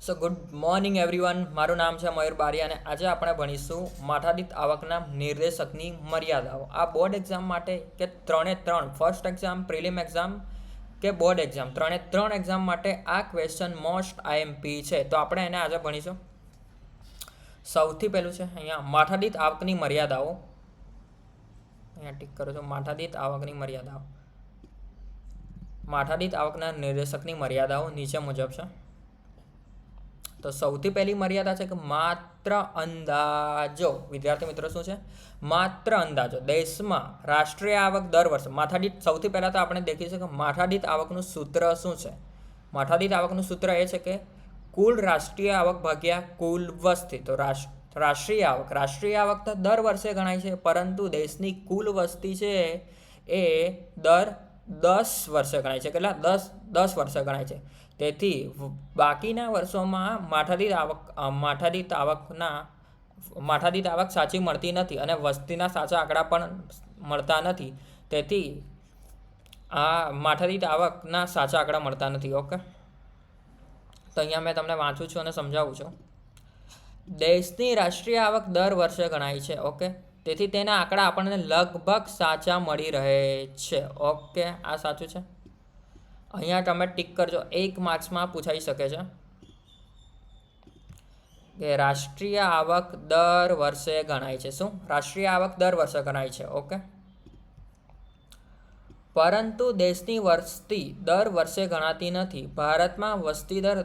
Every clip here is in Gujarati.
સો ગુડ મોર્નિંગ એવરીવન, મારું નામ છે મયુર બારી અને આજે આપણે ભણીશું માથાદીઠ આવકના નિર્દેશકની મર્યાદાઓ. આ બોર્ડ એક્ઝામ માટે કે ત્રણે ત્રણ ફર્સ્ટ એક્ઝામ, પ્રિલિમ એક્ઝામ કે બોર્ડ એક્ઝામ, ત્રણે ત્રણ એક્ઝામ માટે આ ક્વેશ્ચન મોસ્ટ આઈએમપી છે. તો આપણે એને આજે ભણીશું. સૌથી પહેલું છે અહીંયા માથાદીઠ આવકની મર્યાદાઓ. અહીંયા ટીક કરો છો. માથાદીઠ આવકની મર્યાદાઓ. માથાદીઠ આવકના નિર્દેશકની મર્યાદાઓ નીચે મુજબ છે. તો સૌથી પહેલી મર્યાદા છે કે માત્ર અંદાજો. વિદ્યાર્થી મિત્રો, શું છે? માત્ર અંદાજો. દેશમાં રાષ્ટ્રીય આવક દર વર્ષે માથાદીઠ, સૌથી પહેલાં તો આપણે દેખીશું કે માથાદીઠ આવકનું સૂત્ર શું છે. માથાદીઠ આવકનું સૂત્ર એ છે કે કુલ રાષ્ટ્રીય આવક ભાગ્યા કુલ વસ્તી. તો રાષ્ટ્રીય આવક તો દર વર્ષે ગણાય છે, પરંતુ દેશની કુલ વસ્તી છે એ દર 10 વર્ષે ગણાય છે. કેટલા? 10 વર્ષે ગણાય છે. તેથી બાકીના વર્ષોમાં માથાદીઠ આવક સાચી મળતી નથી અને વસ્તીના સાચા આંકડા પણ મળતા નથી. તેથી આ માથાદીઠ આવકના સાચા આંકડા મળતા નથી. ઓકે, તો અહીંયા મેં તમને વાંચું છું અને સમજાવું છું. દેશની રાષ્ટ્રીય આવક દર વર્ષે ગણાય છે. ઓકે, તેથી તેના આંકડા આપણને લગભગ સાચા મળી રહે છે. ઓકે, આ સાચું છે. અહીંયા તમે ટીક કરજો. 1 માર્ક્સમાં પૂછાઈ શકે છે કે રાષ્ટ્રીય આવક દર વર્ષે ગણાય છે. શું? રાષ્ટ્રીય આવક દર વર્ષે ગણાય છે. ઓકે, પરંતુ દેશની વસ્તી દર વર્ષે ગણાતી નથી. ભારતમાં વસ્તી દર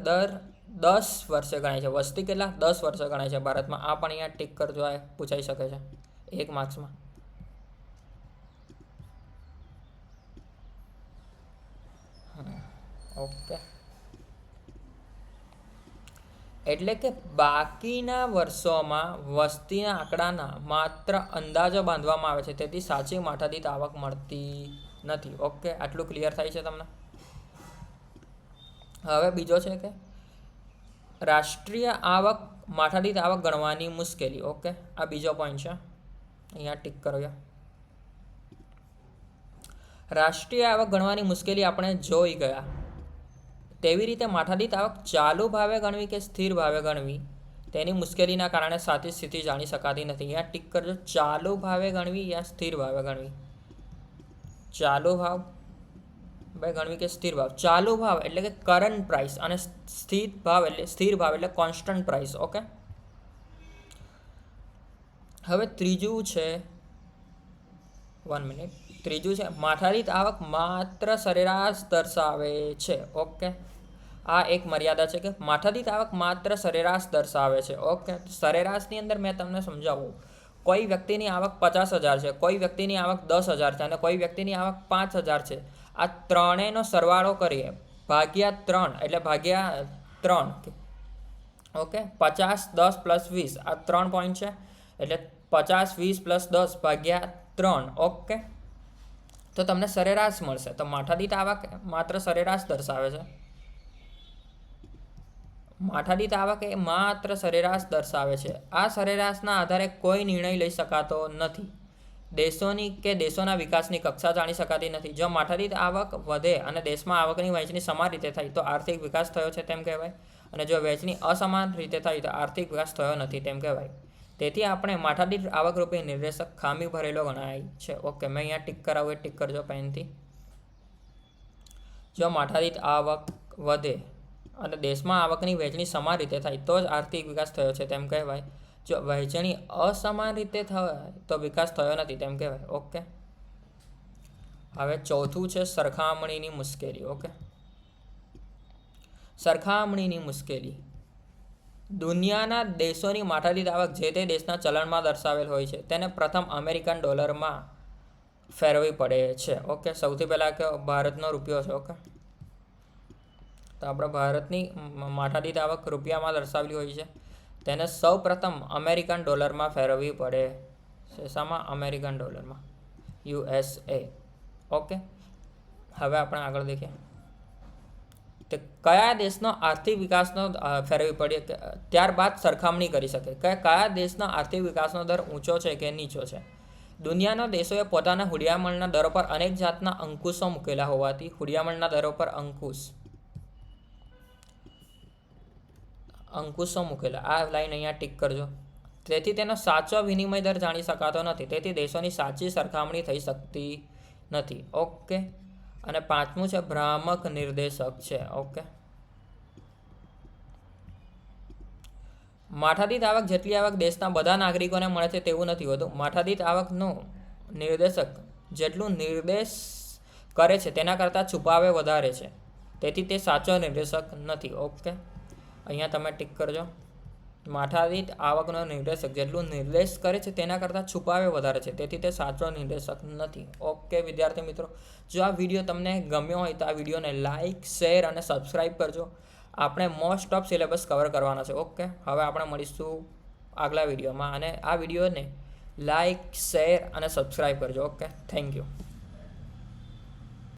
10 વર્ષે ગણાય છે. વસ્તી કેટલા? 10 વર્ષે ગણાય છે ભારતમાં. આ પણ અહીંયા ટીક કરજો. આ પૂછાઈ શકે છે 1 માર્ક્સમાં. ઓકે, એટલે કે બાકીના વર્ષોમાં વસ્તીના આંકડાના માત્ર અંદાજો બાંધવામાં આવે છે, તેથી સાચી માથાદીઠ આવક મળતી નથી. ઓકે, આટલું ક્લિયર થાય છે તમને? હવે બીજો છે કે રાષ્ટ્રીય આવક, માથાદીઠ આવક ગણવાની મુશ્કેલી. ઓકે, આ બીજો પોઈન્ટ છે. અહીંયા ટીક કરો. રાષ્ટ્રીય આવક ગણવાની મુશ્કેલી આપણે જોઈ ગયા. તેવી રીતે માથાદીઠ આવક ચાલુ ભાવે ગણવી કે સ્થિર ભાવે ગણવી, તેની મુશ્કેલીના કારણે સાચી સ્થિતિ જાણી શકાતી નથી. અહીંયા ટીક કરજો. ચાલુ ભાવે ગણવી યા સ્થિર ભાવે ગણવી. ચાલુ ભાવ ગણવી કે સ્થિર ભાવ. ચાલુ ભાવ એટલે કે કરંટ પ્રાઇસ અને સ્થિર ભાવ એટલે કોન્સ્ટન્ટ પ્રાઇસ. ઓકે, હવે ત્રીજું છે, 1 મિનિટ. ત્રીજું છે માથાદીઠ આવક માત્ર સરેરાશ દર્શાવે છે. ઓકે, આ એક મર્યાદા છે કે માથાદીઠ આવક માત્ર સરેરાશ દર્શાવે છે. ઓકે, સરેરાશની અંદર મેં તમને સમજાવું. કોઈ વ્યક્તિની આવક 50,000 છે, કોઈ વ્યક્તિની આવક 10,000 છે અને કોઈ વ્યક્તિની આવક 5,000 છે. આ ત્રણેયનો સરવાળો કરીએ ભાગ્યા 3, એટલે ભાગ્યા 3. ઓકે, 50, 10 + 20, આ 3 પોઈન્ટ છે. એટલે 50, 20 + 10 ભાગ્યા 3. ઓકે, તો તમને સરેરાશ મળશે. તો માથાદીઠ આવક માત્ર સરેરાશ દર્શાવે છે. માથાદીઠ આવક એ માત્ર સરેરાશ દર્શાવે છે. આ સરેરાશના આધારે કોઈ નિર્ણય લઈ શકાતો નથી. દેશોના વિકાસની કક્ષા જાણી શકાતી નથી. જો માથાદીઠ આવક વધે અને દેશમાં આવકની વહેંચણી સમાન રીતે થાય તો આર્થિક વિકાસ થયો છે તેમ કહેવાય, અને જો વહેંચણી અસમાન રીતે થાય તો આર્થિક વિકાસ થયો નથી તેમ કહેવાય. તેથી આપણે માથાદીઠ આવકરૂપી નિર્દેશક ખામી ભરેલો ગણાય છે. ઓકે, મેં અહીંયા ટીક કરાવું એ ટીક કરજો પેનથી. જો માથાદીઠ આવક વધે અને દેશમાં આવકની વહેંચણી સમાન રીતે થાય તો જ આર્થિક વિકાસ થયો છે તેમ કહેવાય. જો વહેંચણી અસમાન રીતે થાય તો વિકાસ થયો નથી તેમ કહેવાય. ઓકે, હવે ચોથું છે સરખામણીની મુશ્કેલી. ઓકે, સરખામણીની મુશ્કેલી. દુનિયાના દેશોની માથાદીઠ આવક જે તે દેશના ચલણમાં દર્શાવેલ હોય છે તેને પ્રથમ અમેરિકન ડોલરમાં ફેરવવી પડે છે. ઓકે, સૌથી પહેલાં કે ભારતનો રૂપિયો છે. ઓકે, તો આપણે ભારતની માથાદીઠ આવક રૂપિયામાં દર્શાવેલી હોય છે, તેને સૌ પ્રથમ અમેરિકન ડોલરમાં ફેરવવી પડે છે. શામાં? અમેરિકન ડોલરમાં, USA. ઓકે, હવે આપણે આગળ દેખીએ કે કયા દેશનો આર્થિક વિકાસનો ફેરવવી પડે, ત્યારબાદ સરખામણી કરી શકે કે કયા દેશનો આર્થિક વિકાસનો દર ઊંચો છે કે નીચો છે. દુનિયાના દેશોએ પોતાના હુડિયામણના દરો પર અનેક જાતના અંકુશો મૂકેલા હોવાથી હુડિયામણના દરો પર અંકુશ અંકુશો મૂકેલા, આ લાઈન અહીંયા ટીક કરજો. તેથી તેનો સાચો વિનિમય દર જાણી શકાતો નથી, તેથી દેશોની સાચી સરખામણી થઈ શકતી નથી. ઓકે. અને પાંચમું છે ભ્રામક નિર્દેશક છે. ઓકે. માથાદીઠ આવક જેટલી આવક દેશના બધા નાગરિકોને મળે છે તેવું નથી હોતું. માથાદીઠ આવકનું નિર્દેશક જેટલું નિર્દેશ કરે છે તેના કરતાં છુપાવે વધારે છે, તેથી તે સાચો નિર્દેશક નથી. ઓકે. અહીંયા તમે ટીક કરજો. માથાદીઠ આવકનો નિર્દેશક જેટલું નિર્દેશ કરે છે તેના કરતાં છુપાવે વધારે છે, તેથી તે સાચો નિર્દેશક નથી. ઓકે વિદ્યાર્થી મિત્રો, જો આ વિડીયો તમને ગમ્યો હોય તો આ વિડીયોને લાઇક, શેર અને સબસ્ક્રાઈબ કરજો. આપણે મોસ્ટ ઓફ સિલેબસ કવર કરવાના છે. ઓકે. હવે આપણે મળીશું આગલા વિડીયોમાં, અને આ વિડીયોને લાઇક, શેર અને સબસ્ક્રાઈબ કરજો. ઓકે. Thank you.